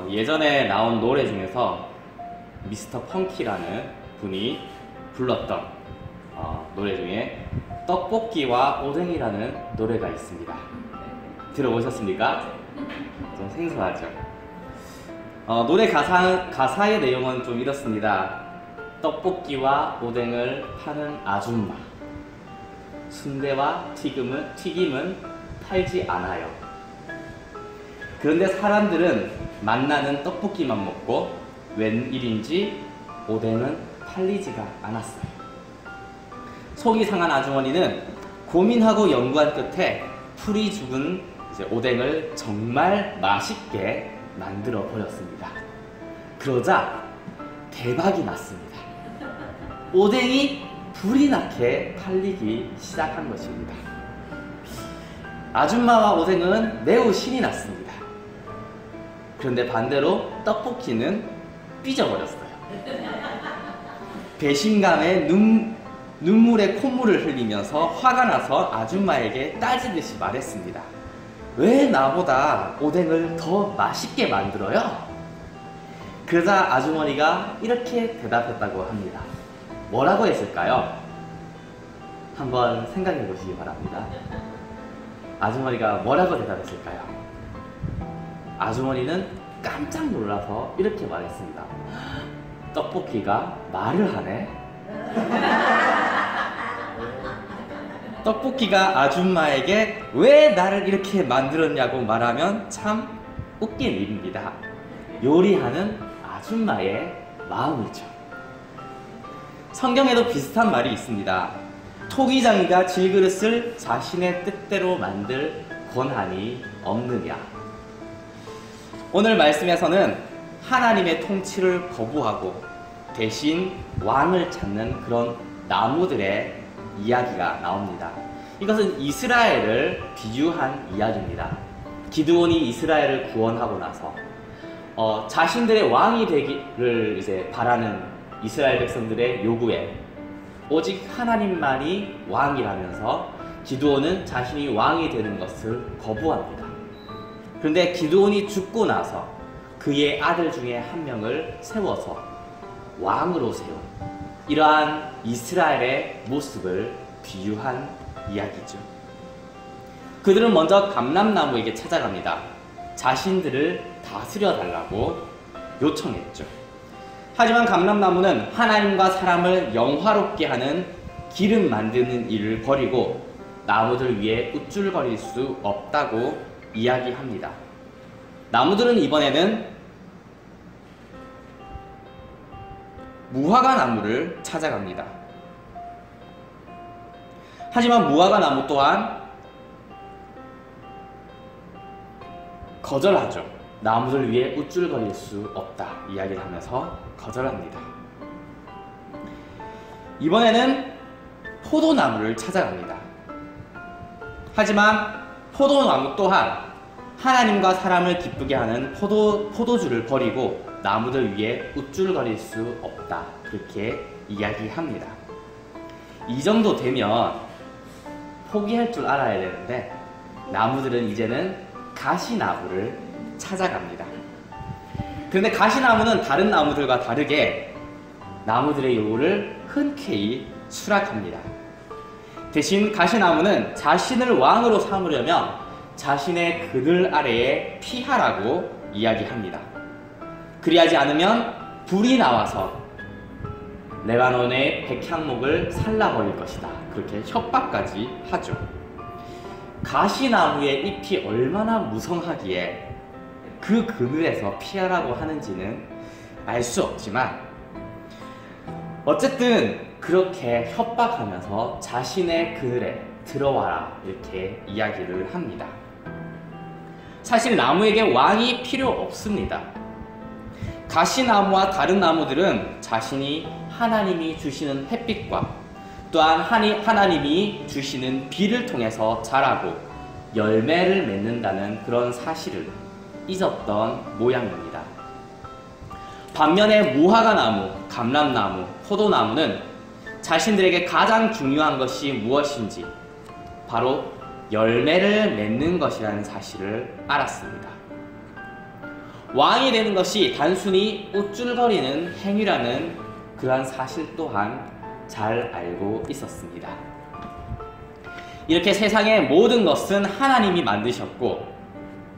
예전에 나온 노래 중에서 미스터 펑키라는 분이 불렀던 노래 중에 떡볶이와 오뎅이라는 노래가 있습니다. 들어보셨습니까? 좀 생소하죠? 노래 가사의 내용은 좀 이렇습니다. 떡볶이와 오뎅을 파는 아줌마, 순대와 튀김은 팔지 않아요. 그런데 사람들은 만나는 떡볶이만 먹고 웬일인지 오뎅은 팔리지가 않았어요. 속이 상한 아주머니는 고민하고 연구한 끝에 풀이 죽은 오뎅을 정말 맛있게 만들어 버렸습니다. 그러자 대박이 났습니다. 오뎅이 불이 나게 팔리기 시작한 것입니다. 아줌마와 오뎅은 매우 신이 났습니다. 그런데 반대로 떡볶이는 삐져버렸어요. 배신감에 눈물에 콧물을 흘리면서 화가 나서 아줌마에게 따지듯이 말했습니다. 왜 나보다 오뎅을 더 맛있게 만들어요? 그러자 아주머니가 이렇게 대답했다고 합니다. 뭐라고 했을까요? 한번 생각해 보시기 바랍니다. 아주머니가 뭐라고 대답했을까요? 아주머니는 깜짝 놀라서 이렇게 말했습니다. 떡볶이가 말을 하네? 떡볶이가 아줌마에게 왜 나를 이렇게 만들었냐고 말하면 참 웃긴 일입니다. 요리하는 아줌마의 마음이죠. 성경에도 비슷한 말이 있습니다. 토기장이가 질그릇을 자신의 뜻대로 만들 권한이 없느냐. 오늘 말씀에서는 하나님의 통치를 거부하고 대신 왕을 찾는 그런 나무들의 이야기가 나옵니다. 이것은 이스라엘을 비유한 이야기입니다. 기드온이 이스라엘을 구원하고 나서 자신들의 왕이 되기를 이제 바라는 이스라엘 백성들의 요구에 오직 하나님만이 왕이라면서 기드온은 자신이 왕이 되는 것을 거부합니다. 그런데 기드온이 죽고 나서 그의 아들 중에 한 명을 세워서 왕으로 세운 이러한 이스라엘의 모습을 비유한 이야기죠. 그들은 먼저 감람나무에게 찾아갑니다. 자신들을 다스려 달라고 요청했죠. 하지만 감람나무는 하나님과 사람을 영화롭게 하는 기름 만드는 일을 버리고 나무들 위에 우쭐거릴 수 없다고 이야기합니다. 나무들은 이번에는 무화과 나무를 찾아갑니다. 하지만 무화과 나무 또한 거절하죠. 나무들 위에 우쭐거릴 수 없다 이야기를 하면서 거절합니다. 이번에는 포도나무를 찾아갑니다. 하지만 포도나무 또한 하나님과 사람을 기쁘게 하는 포도주를 버리고 나무들 위에 우쭐거릴 수 없다 그렇게 이야기합니다. 이 정도 되면 포기할 줄 알아야 되는데 나무들은 이제는 가시나무를 찾아갑니다. 그런데 가시나무는 다른 나무들과 다르게 나무들의 요구를 흔쾌히 수락합니다. 대신 가시나무는 자신을 왕으로 삼으려면 자신의 그늘 아래에 피하라고 이야기합니다. 그리하지 않으면 불이 나와서 레바논의 백향목을 살라버릴 것이다. 그렇게 협박까지 하죠. 가시나무의 잎이 얼마나 무성하기에 그 그늘에서 피하라고 하는지는 알 수 없지만 어쨌든 그렇게 협박하면서 자신의 그늘에 들어와라 이렇게 이야기를 합니다. 사실 나무에게 왕이 필요 없습니다. 가시나무와 다른 나무들은 자신이 하나님이 주시는 햇빛과 또한 하나님이 주시는 비를 통해서 자라고 열매를 맺는다는 그런 사실을 잊었던 모양입니다. 반면에 무화과 나무, 감람나무, 포도나무는 자신들에게 가장 중요한 것이 무엇인지 바로 열매를 맺는 것이라는 사실을 알았습니다. 왕이 되는 것이 단순히 우쭐거리는 행위라는 그러한 사실 또한 잘 알고 있었습니다. 이렇게 세상의 모든 것은 하나님이 만드셨고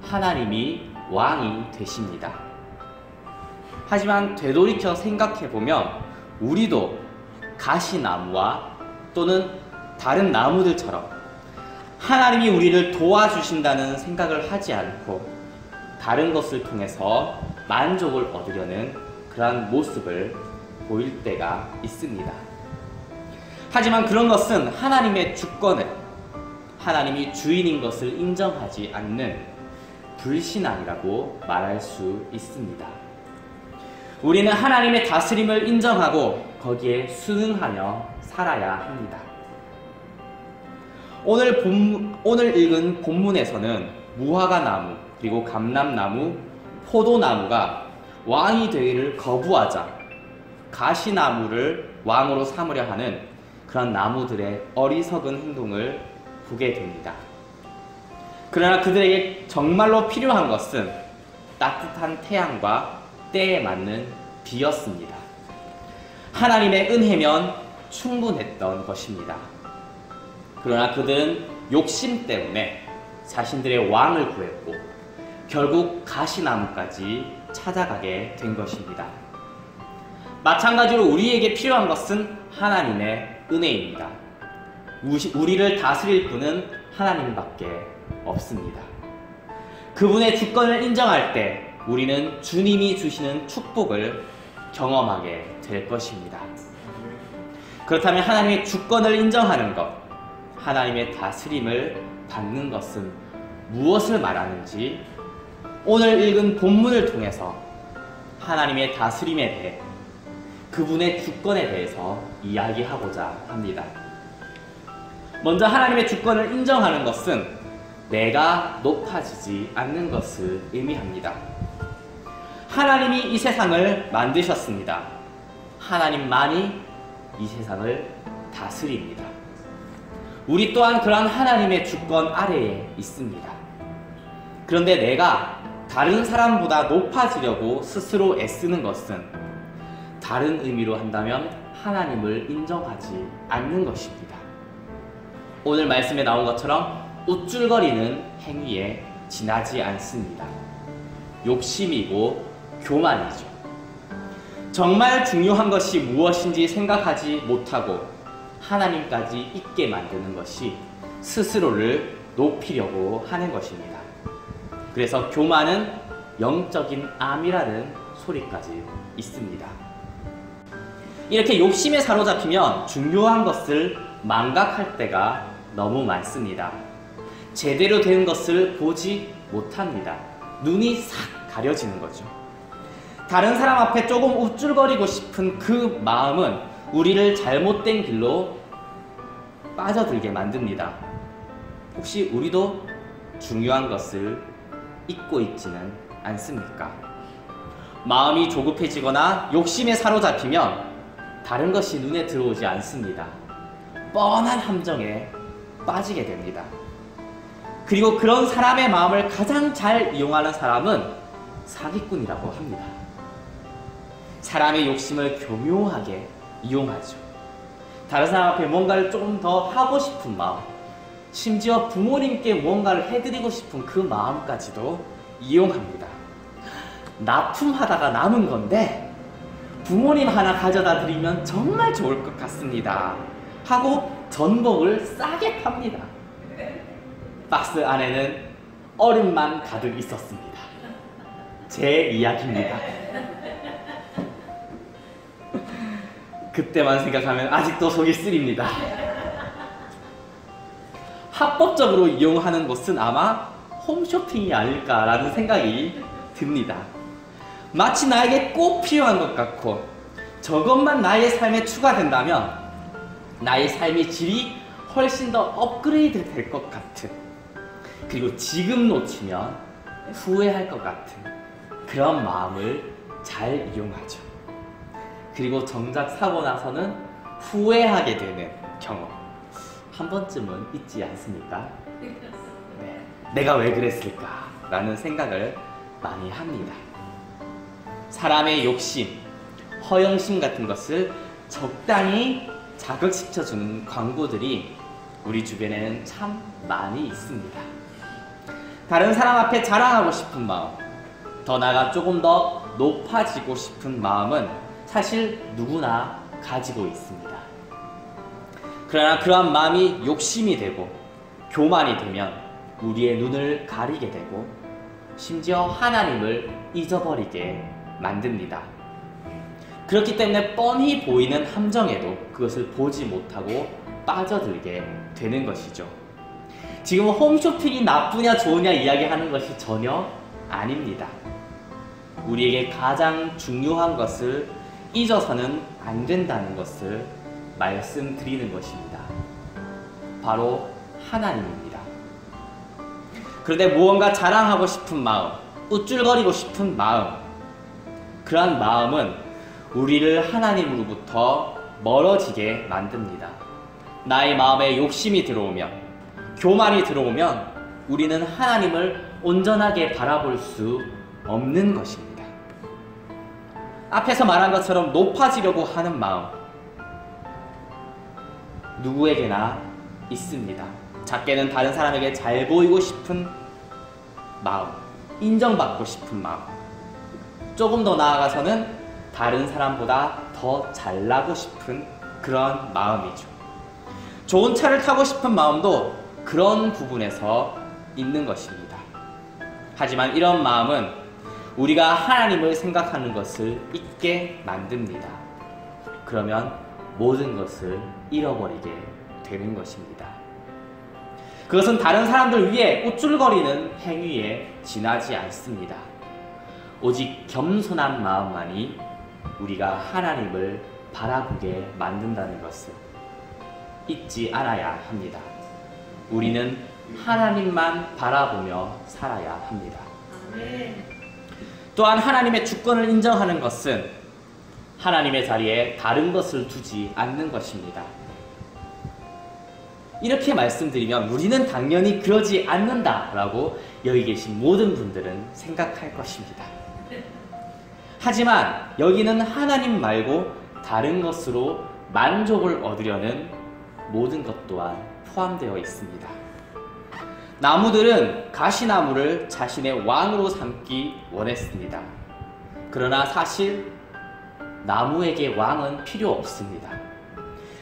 하나님이 왕이 되십니다. 하지만 되돌이켜 생각해보면 우리도 가시나무와 또는 다른 나무들처럼 하나님이 우리를 도와주신다는 생각을 하지 않고 다른 것을 통해서 만족을 얻으려는 그러한 모습을 보일 때가 있습니다. 하지만 그런 것은 하나님의 주권을, 하나님이 주인인 것을 인정하지 않는 불신앙이라고 말할 수 있습니다. 우리는 하나님의 다스림을 인정하고 거기에 순응하며 살아야 합니다. 오늘 읽은 본문에서는 무화과나무, 그리고 감람나무, 포도나무가 왕이 되기를 거부하자 가시나무를 왕으로 삼으려 하는 그런 나무들의 어리석은 행동을 보게 됩니다. 그러나 그들에게 정말로 필요한 것은 따뜻한 태양과 때에 맞는 비였습니다. 하나님의 은혜면 충분했던 것입니다. 그러나 그들은 욕심 때문에 자신들의 왕을 구했고 결국 가시나무까지 찾아가게 된 것입니다. 마찬가지로 우리에게 필요한 것은 하나님의 은혜입니다. 우리를 다스릴 분은 하나님밖에 없습니다. 그분의 주권을 인정할 때 우리는 주님이 주시는 축복을 경험하게 될 것입니다. 그렇다면 하나님의 주권을 인정하는 것, 하나님의 다스림을 받는 것은 무엇을 말하는지 오늘 읽은 본문을 통해서 하나님의 다스림에 대해 그분의 주권에 대해서 이야기하고자 합니다. 먼저 하나님의 주권을 인정하는 것은 내가 높아지지 않는 것을 의미합니다. 하나님이 이 세상을 만드셨습니다. 하나님만이 이 세상을 다스립니다. 우리 또한 그러한 하나님의 주권 아래에 있습니다. 그런데 내가 다른 사람보다 높아지려고 스스로 애쓰는 것은 다른 의미로 한다면 하나님을 인정하지 않는 것입니다. 오늘 말씀에 나온 것처럼 우쭐거리는 행위에 지나지 않습니다. 욕심이고 교만이죠. 정말 중요한 것이 무엇인지 생각하지 못하고 하나님까지 잊게 만드는 것이 스스로를 높이려고 하는 것입니다. 그래서 교만은 영적인 암이라는 소리까지 있습니다. 이렇게 욕심에 사로잡히면 중요한 것을 망각할 때가 너무 많습니다. 제대로 된 것을 보지 못합니다. 눈이 싹 가려지는 거죠. 다른 사람 앞에 조금 우쭐거리고 싶은 그 마음은 우리를 잘못된 길로 빠져들게 만듭니다. 혹시 우리도 중요한 것을 잊고 있지는 않습니까? 마음이 조급해지거나 욕심에 사로잡히면 다른 것이 눈에 들어오지 않습니다. 뻔한 함정에 빠지게 됩니다. 그리고 그런 사람의 마음을 가장 잘 이용하는 사람은 사기꾼이라고 합니다. 사람의 욕심을 교묘하게 이용하죠. 다른 사람 앞에 뭔가를 조금 더 하고 싶은 마음, 심지어 부모님께 무언가를 해드리고 싶은 그 마음까지도 이용합니다. 납품하다가 남은 건데 부모님 하나 가져다 드리면 정말 좋을 것 같습니다 하고 전복을 싸게 팝니다. 박스 안에는 얼음만 가득 있었습니다. 제 이야기입니다. 그때만 생각하면 아직도 속이 쓰립니다. 합법적으로 이용하는 곳은 아마 홈쇼핑이 아닐까라는 생각이 듭니다. 마치 나에게 꼭 필요한 것 같고 저것만 나의 삶에 추가된다면 나의 삶의 질이 훨씬 더 업그레이드 될 것 같은, 그리고 지금 놓치면 후회할 것 같은 그런 마음을 잘 이용하죠. 그리고 정작 사고 나서는 후회하게 되는 경험 한 번쯤은 있지 않습니까? 네, 내가 왜 그랬을까 라는 생각을 많이 합니다. 사람의 욕심, 허영심 같은 것을 적당히 자극시켜주는 광고들이 우리 주변에는 참 많이 있습니다. 다른 사람 앞에 자랑하고 싶은 마음, 더 나아가 조금 더 높아지고 싶은 마음은 사실 누구나 가지고 있습니다. 그러나 그러한 마음이 욕심이 되고 교만이 되면 우리의 눈을 가리게 되고 심지어 하나님을 잊어버리게 만듭니다. 그렇기 때문에 뻔히 보이는 함정에도 그것을 보지 못하고 빠져들게 되는 것이죠. 지금 홈쇼핑이 나쁘냐 좋으냐 이야기하는 것이 전혀 아닙니다. 우리에게 가장 중요한 것을 잊어서는 안 된다는 것을 말씀드리는 것입니다. 바로 하나님입니다. 그런데 무언가 자랑하고 싶은 마음, 우쭐거리고 싶은 마음, 그러한 마음은 우리를 하나님으로부터 멀어지게 만듭니다. 나의 마음에 욕심이 들어오면, 교만이 들어오면 우리는 하나님을 온전하게 바라볼 수 없는 것입니다. 앞에서 말한 것처럼 높아지려고 하는 마음, 누구에게나 있습니다. 작게는 다른 사람에게 잘 보이고 싶은 마음, 인정받고 싶은 마음, 조금 더 나아가서는 다른 사람보다 더 잘나고 싶은 그런 마음이죠. 좋은 차를 타고 싶은 마음도 그런 부분에서 있는 것입니다. 하지만 이런 마음은 우리가 하나님을 생각하는 것을 잊게 만듭니다. 그러면 모든 것을 잃어버리게 되는 것입니다. 그것은 다른 사람들 위해 우쭐거리는 행위에 지나지 않습니다. 오직 겸손한 마음만이 우리가 하나님을 바라보게 만든다는 것을 잊지 않아야 합니다. 우리는 하나님만 바라보며 살아야 합니다. 또한 하나님의 주권을 인정하는 것은 하나님의 자리에 다른 것을 두지 않는 것입니다. 이렇게 말씀드리면 우리는 당연히 그러지 않는다라고 여기 계신 모든 분들은 생각할 것입니다. 하지만 여기는 하나님 말고 다른 것으로 만족을 얻으려는 모든 것 또한 포함되어 있습니다. 나무들은 가시나무를 자신의 왕으로 삼기 원했습니다. 그러나 사실 나무에게 왕은 필요 없습니다.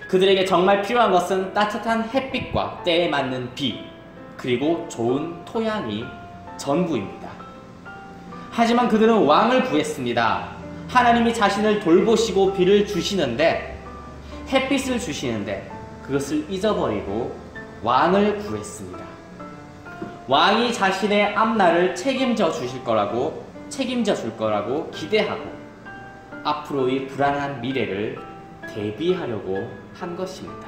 그들에게 정말 필요한 것은 따뜻한 햇빛과 때에 맞는 비, 그리고 좋은 토양이 전부입니다. 하지만 그들은 왕을 구했습니다. 하나님이 자신을 돌보시고 비를 주시는데, 햇빛을 주시는데 그것을 잊어버리고 왕을 구했습니다. 왕이 자신의 앞날을 책임져 줄 거라고 기대하고 앞으로의 불안한 미래를 대비하려고 한 것입니다.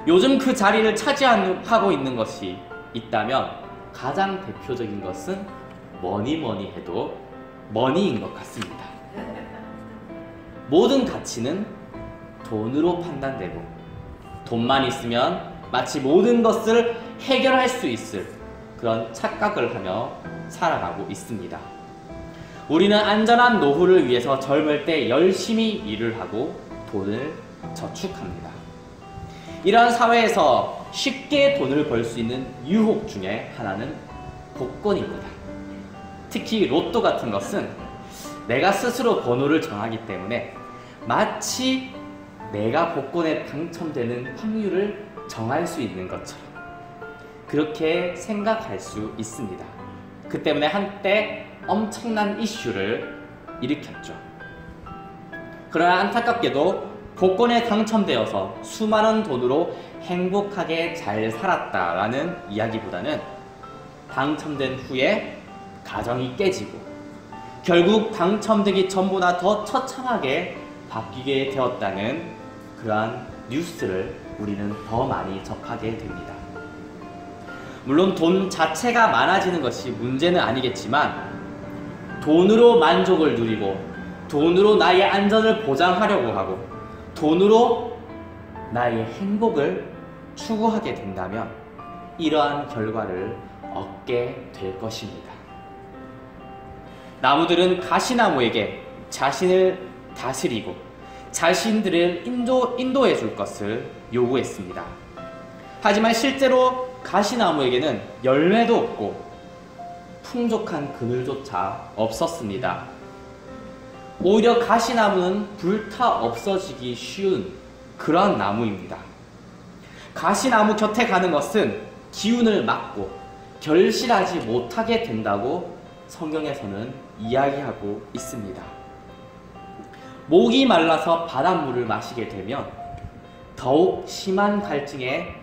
요즘 그 자리를 차지하고 있는 것이 있다면 가장 대표적인 것은 뭐니 해도 머니인 것 같습니다. 모든 가치는 돈으로 판단되고 돈만 있으면 마치 모든 것을 해결할 수 있을 그런 착각을 하며 살아가고 있습니다. 우리는 안전한 노후를 위해서 젊을 때 열심히 일을 하고 돈을 저축합니다. 이러한 사회에서 쉽게 돈을 벌 수 있는 유혹 중에 하나는 복권입니다. 특히 로또 같은 것은 내가 스스로 번호를 정하기 때문에 마치 내가 복권에 당첨되는 확률을 정할 수 있는 것처럼 그렇게 생각할 수 있습니다. 그 때문에 한때 엄청난 이슈를 일으켰죠. 그러나 안타깝게도 복권에 당첨되어서 수많은 돈으로 행복하게 잘 살았다라는 이야기보다는 당첨된 후에 가정이 깨지고 결국 당첨되기 전보다 더 처참하게 바뀌게 되었다는 그러한 뉴스를 우리는 더 많이 접하게 됩니다. 물론 돈 자체가 많아지는 것이 문제는 아니겠지만 돈으로 만족을 누리고 돈으로 나의 안전을 보장하려고 하고 돈으로 나의 행복을 추구하게 된다면 이러한 결과를 얻게 될 것입니다. 나무들은 가시나무에게 자신을 다스리고 자신들을 인도해 줄 것을 요구했습니다. 하지만 실제로 가시나무에게는 열매도 없고 풍족한 그늘조차 없었습니다. 오히려 가시나무는 불타 없어지기 쉬운 그런 나무입니다. 가시나무 곁에 가는 것은 기운을 막고 결실하지 못하게 된다고 성경에서는 이야기하고 있습니다. 목이 말라서 바닷물을 마시게 되면 더욱 심한 갈증에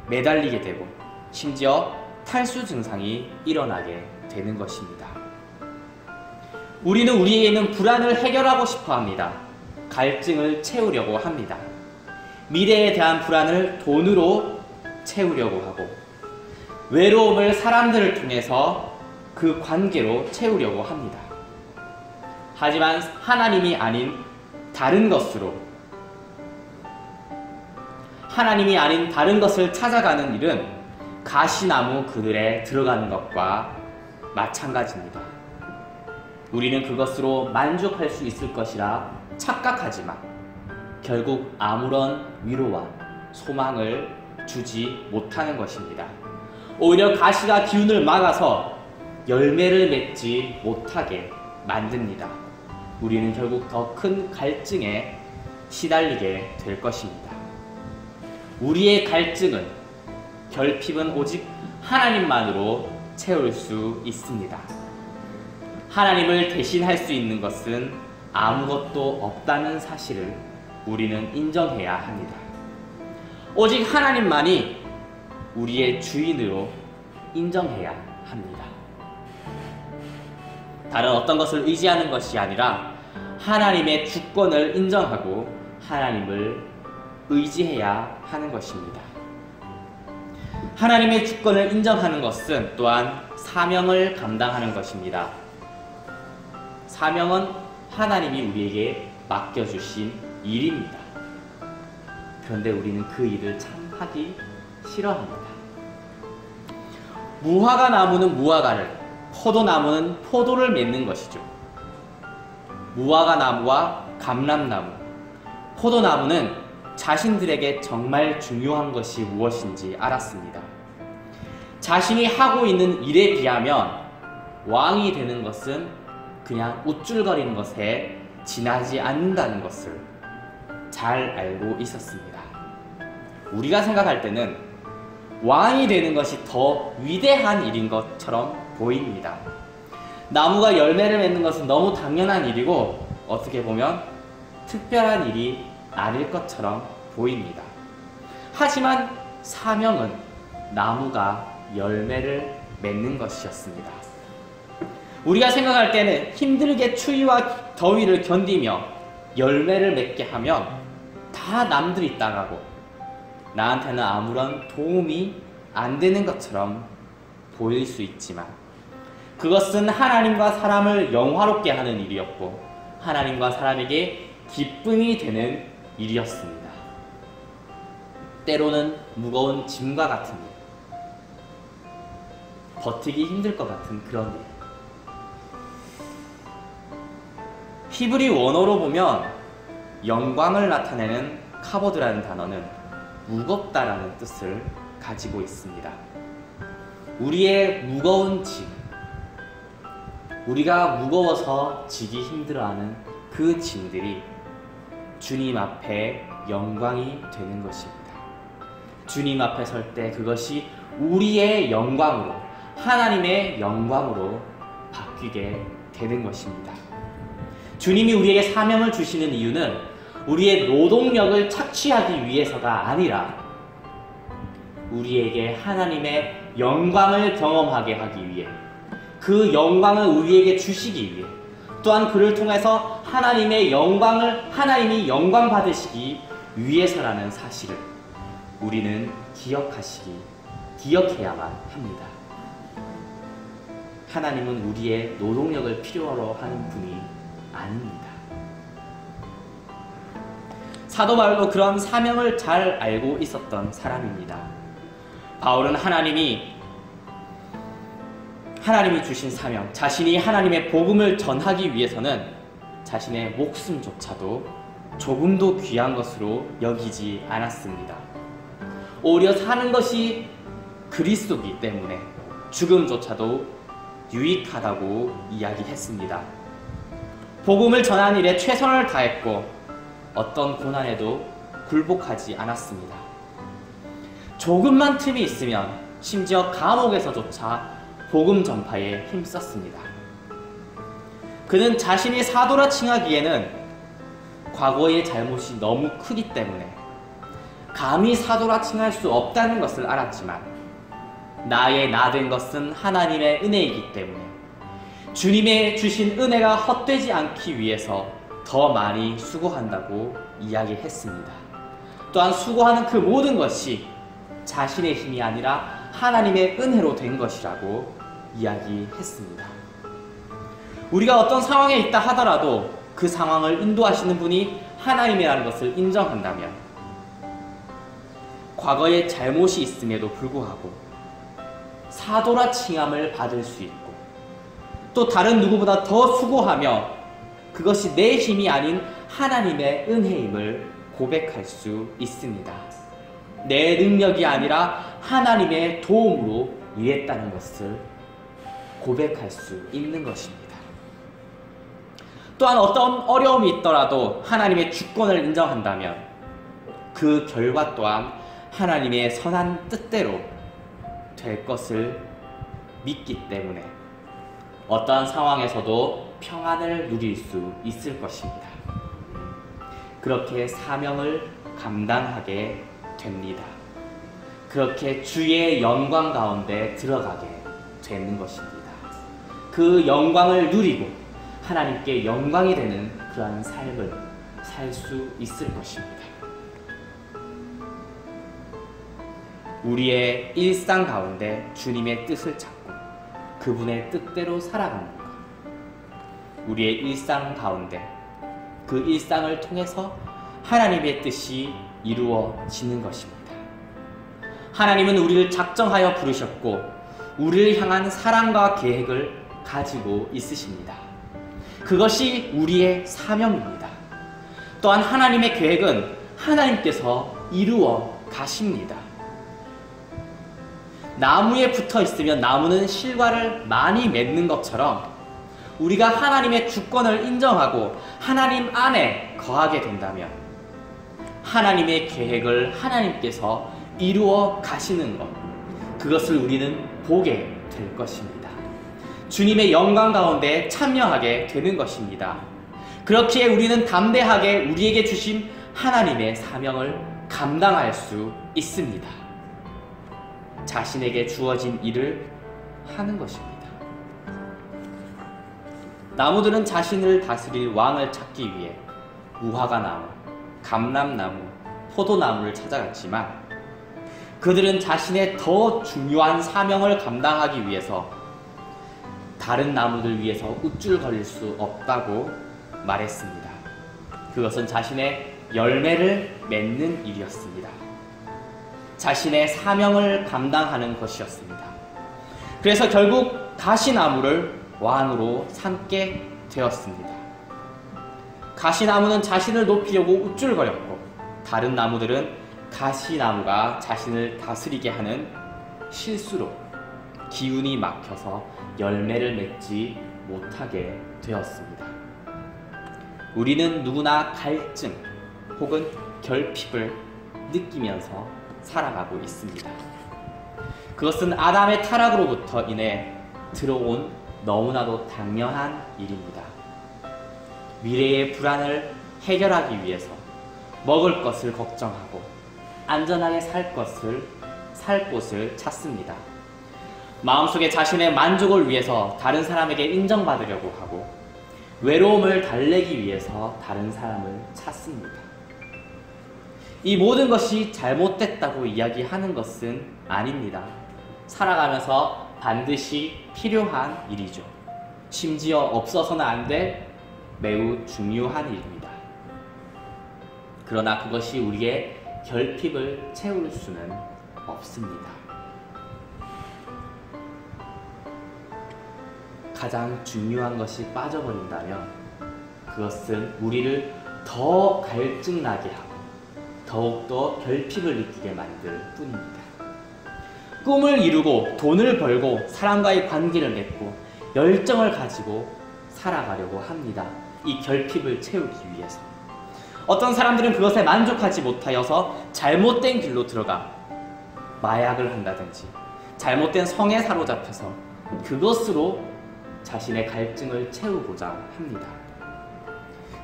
매달리게 되고 심지어 탈수 증상이 일어나게 되는 것입니다. 우리는 우리에게 있는 불안을 해결하고 싶어 합니다. 갈증을 채우려고 합니다. 미래에 대한 불안을 돈으로 채우려고 하고 외로움을 사람들을 통해서 그 관계로 채우려고 합니다. 하지만 하나님이 아닌 다른 것으로 하나님이 아닌 다른 것을 찾아가는 일은 가시나무 그늘에 들어가는 것과 마찬가지입니다. 우리는 그것으로 만족할 수 있을 것이라 착각하지만 결국 아무런 위로와 소망을 주지 못하는 것입니다. 오히려 가시가 기운을 막아서 열매를 맺지 못하게 만듭니다. 우리는 결국 더 큰 갈증에 시달리게 될 것입니다. 우리의 갈증은 결핍은 오직 하나님만으로 채울 수 있습니다. 하나님을 대신할 수 있는 것은 아무것도 없다는 사실을 우리는 인정해야 합니다. 오직 하나님만이 우리의 주인으로 인정해야 합니다. 다른 어떤 것을 의지하는 것이 아니라 하나님의 주권을 인정하고 하나님을 의지해야 하는 것입니다. 하나님의 주권을 인정하는 것은 또한 사명을 감당하는 것입니다. 사명은 하나님이 우리에게 맡겨주신 일입니다. 그런데 우리는 그 일을 참 하기 싫어합니다. 무화과 나무는 무화과를, 포도나무는 포도를 맺는 것이죠. 무화과 나무와 감람나무, 포도나무는 자신들에게 정말 중요한 것이 무엇인지 알았습니다. 자신이 하고 있는 일에 비하면 왕이 되는 것은 그냥 우쭐거리는 것에 지나지 않는다는 것을 잘 알고 있었습니다. 우리가 생각할 때는 왕이 되는 것이 더 위대한 일인 것처럼 보입니다. 나무가 열매를 맺는 것은 너무 당연한 일이고 어떻게 보면 특별한 일이 아닐 것처럼 보입니다. 하지만 사명은 나무가 열매를 맺는 것이었습니다. 우리가 생각할 때는 힘들게 추위와 더위를 견디며 열매를 맺게 하면 다 남들이 따가고 나한테는 아무런 도움이 안 되는 것처럼 보일 수 있지만 그것은 하나님과 사람을 영화롭게 하는 일이었고 하나님과 사람에게 기쁨이 되는 일이었습니다. 때로는 무거운 짐과 같은 일, 버티기 힘들 것 같은 그런 일. 히브리 원어로 보면 영광을 나타내는 카보드라는 단어는 무겁다라는 뜻을 가지고 있습니다. 우리의 무거운 짐, 우리가 무거워서 지기 힘들어하는 그 짐들이 주님 앞에 영광이 되는 것입니다. 주님 앞에 설 때 그것이 우리의 영광으로, 하나님의 영광으로 바뀌게 되는 것입니다. 주님이 우리에게 사명을 주시는 이유는 우리의 노동력을 착취하기 위해서가 아니라 우리에게 하나님의 영광을 경험하게 하기 위해, 그 영광을 우리에게 주시기 위해, 또한 그를 통해서 하나님이 영광 받으시기 위해서라는 사실을 우리는 기억해야만 합니다. 하나님은 우리의 노동력을 필요로 하는 분이 아닙니다. 사도 바울도 그런 사명을 잘 알고 있었던 사람입니다. 바울은 하나님이 주신 사명, 자신이 하나님의 복음을 전하기 위해서는 자신의 목숨조차도 조금도 귀한 것으로 여기지 않았습니다. 오히려 사는 것이 그리스도이기 때문에 죽음조차도 유익하다고 이야기했습니다. 복음을 전하는 일에 최선을 다했고 어떤 고난에도 굴복하지 않았습니다. 조금만 틈이 있으면 심지어 감옥에서조차 복음 전파에 힘썼습니다. 그는 자신이 사도라 칭하기에는 과거의 잘못이 너무 크기 때문에 감히 사도라 칭할 수 없다는 것을 알았지만 나의 나 된 것은 하나님의 은혜이기 때문에 주님의 주신 은혜가 헛되지 않기 위해서 더 많이 수고한다고 이야기했습니다. 또한 수고하는 그 모든 것이 자신의 힘이 아니라 하나님의 은혜로 된 것이라고 이야기했습니다. 우리가 어떤 상황에 있다 하더라도 그 상황을 인도하시는 분이 하나님이라는 것을 인정한다면 과거에 잘못이 있음에도 불구하고 사도라 칭함을 받을 수 있고 또 다른 누구보다 더 수고하며 그것이 내 힘이 아닌 하나님의 은혜임을 고백할 수 있습니다. 내 능력이 아니라 하나님의 도움으로 이했다는 것을 고백할 수 있는 것입니다. 또한 어떤 어려움이 있더라도 하나님의 주권을 인정한다면 그 결과 또한 하나님의 선한 뜻대로 될 것을 믿기 때문에 어떠한 상황에서도 평안을 누릴 수 있을 것입니다. 그렇게 사명을 감당하게 됩니다. 그렇게 주의 영광 가운데 들어가게 되는 것입니다. 그 영광을 누리고 하나님께 영광이 되는 그러한 삶을 살 수 있을 것입니다. 우리의 일상 가운데 주님의 뜻을 찾고 그분의 뜻대로 살아가는 것. 우리의 일상 가운데 그 일상을 통해서 하나님의 뜻이 이루어지는 것입니다. 하나님은 우리를 작정하여 부르셨고 우리를 향한 사랑과 계획을 가지고 있으십니다. 그것이 우리의 사명입니다. 또한 하나님의 계획은 하나님께서 이루어 가십니다. 나무에 붙어 있으면 나무는 실과를 많이 맺는 것처럼 우리가 하나님의 주권을 인정하고 하나님 안에 거하게 된다면 하나님의 계획을 하나님께서 이루어 가시는 것, 그것을 우리는 보게 될 것입니다. 주님의 영광 가운데 참여하게 되는 것입니다. 그렇기에 우리는 담대하게 우리에게 주신 하나님의 사명을 감당할 수 있습니다. 자신에게 주어진 일을 하는 것입니다. 나무들은 자신을 다스릴 왕을 찾기 위해 무화과나무, 감람나무, 포도나무를 찾아갔지만 그들은 자신의 더 중요한 사명을 감당하기 위해서 다른 나무들 위해서 우쭐거릴 수 없다고 말했습니다. 그것은 자신의 열매를 맺는 일이었습니다. 자신의 사명을 감당하는 것이었습니다. 그래서 결국 가시나무를 왕으로 삼게 되었습니다. 가시나무는 자신을 높이려고 우쭐거렸고 다른 나무들은 가시나무가 자신을 다스리게 하는 실수로 기운이 막혀서 열매를 맺지 못하게 되었습니다. 우리는 누구나 갈증 혹은 결핍을 느끼면서 살아가고 있습니다. 그것은 아담의 타락으로부터 인해 들어온 너무나도 당연한 일입니다. 미래의 불안을 해결하기 위해서 먹을 것을 걱정하고 안전하게 살 곳을 찾습니다. 마음속에 자신의 만족을 위해서 다른 사람에게 인정받으려고 하고 외로움을 달래기 위해서 다른 사람을 찾습니다. 이 모든 것이 잘못됐다고 이야기하는 것은 아닙니다. 살아가면서 반드시 필요한 일이죠. 심지어 없어서는 안 될 매우 중요한 일입니다. 그러나 그것이 우리의 결핍을 채울 수는 없습니다. 가장 중요한 것이 빠져버린다면 그것은 우리를 더 갈증나게 하고 더욱더 결핍을 느끼게 만들 뿐입니다. 꿈을 이루고 돈을 벌고 사람과의 관계를 맺고 열정을 가지고 살아가려고 합니다. 이 결핍을 채우기 위해서. 어떤 사람들은 그것에 만족하지 못하여서 잘못된 길로 들어가 마약을 한다든지 잘못된 성에 사로잡혀서 그것으로 자신의 갈증을 채우고자 합니다.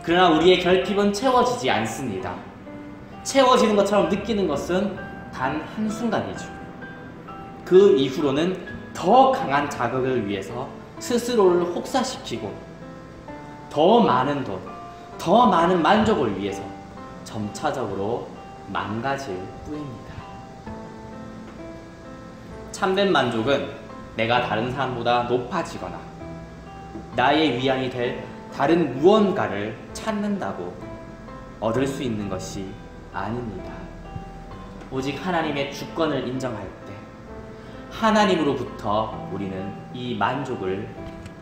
그러나 우리의 결핍은 채워지지 않습니다. 채워지는 것처럼 느끼는 것은 단 한순간이죠. 그 이후로는 더 강한 자극을 위해서 스스로를 혹사시키고 더 많은 돈, 더 많은 만족을 위해서 점차적으로 망가질 뿐입니다. 참된 만족은 내가 다른 사람보다 높아지거나 나의 위안이 될 다른 무언가를 찾는다고 얻을 수 있는 것이 아닙니다. 오직 하나님의 주권을 인정할 때 하나님으로부터 우리는 이 만족을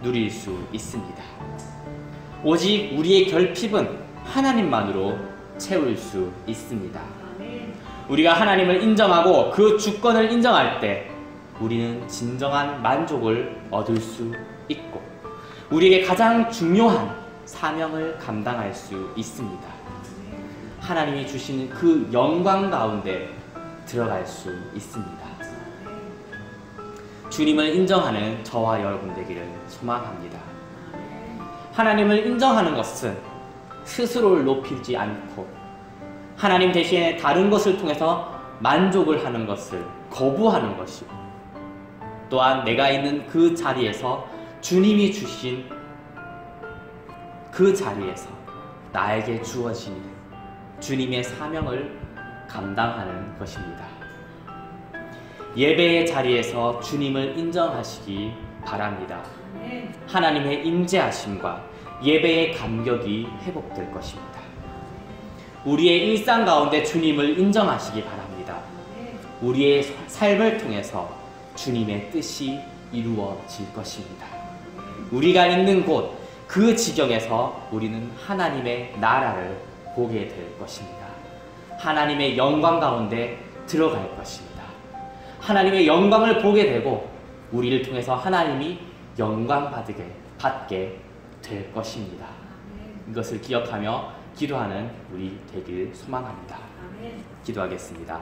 누릴 수 있습니다. 오직 우리의 결핍은 하나님만으로 채울 수 있습니다. 우리가 하나님을 인정하고 그 주권을 인정할 때 우리는 진정한 만족을 얻을 수 있고 우리에게 가장 중요한 사명을 감당할 수 있습니다. 하나님이 주시는 그 영광 가운데 들어갈 수 있습니다. 주님을 인정하는 저와 여러분 되기를 소망합니다. 하나님을 인정하는 것은 스스로를 높이지 않고 하나님 대신에 다른 것을 통해서 만족을 하는 것을 거부하는 것이고 또한 내가 있는 그 자리에서 주님이 주신 그 자리에서 나에게 주어진 주님의 사명을 감당하는 것입니다. 예배의 자리에서 주님을 인정하시기 바랍니다. 하나님의 임재하심과 예배의 감격이 회복될 것입니다. 우리의 일상 가운데 주님을 인정하시기 바랍니다. 우리의 삶을 통해서 주님의 뜻이 이루어질 것입니다. 우리가 있는 곳, 그 지경에서 우리는 하나님의 나라를 보게 될 것입니다. 하나님의 영광 가운데 들어갈 것입니다. 하나님의 영광을 보게 되고 우리를 통해서 하나님이 영광 받게 될 것입니다. 이것을 기억하며 기도하는 우리 되길 소망합니다. 기도하겠습니다.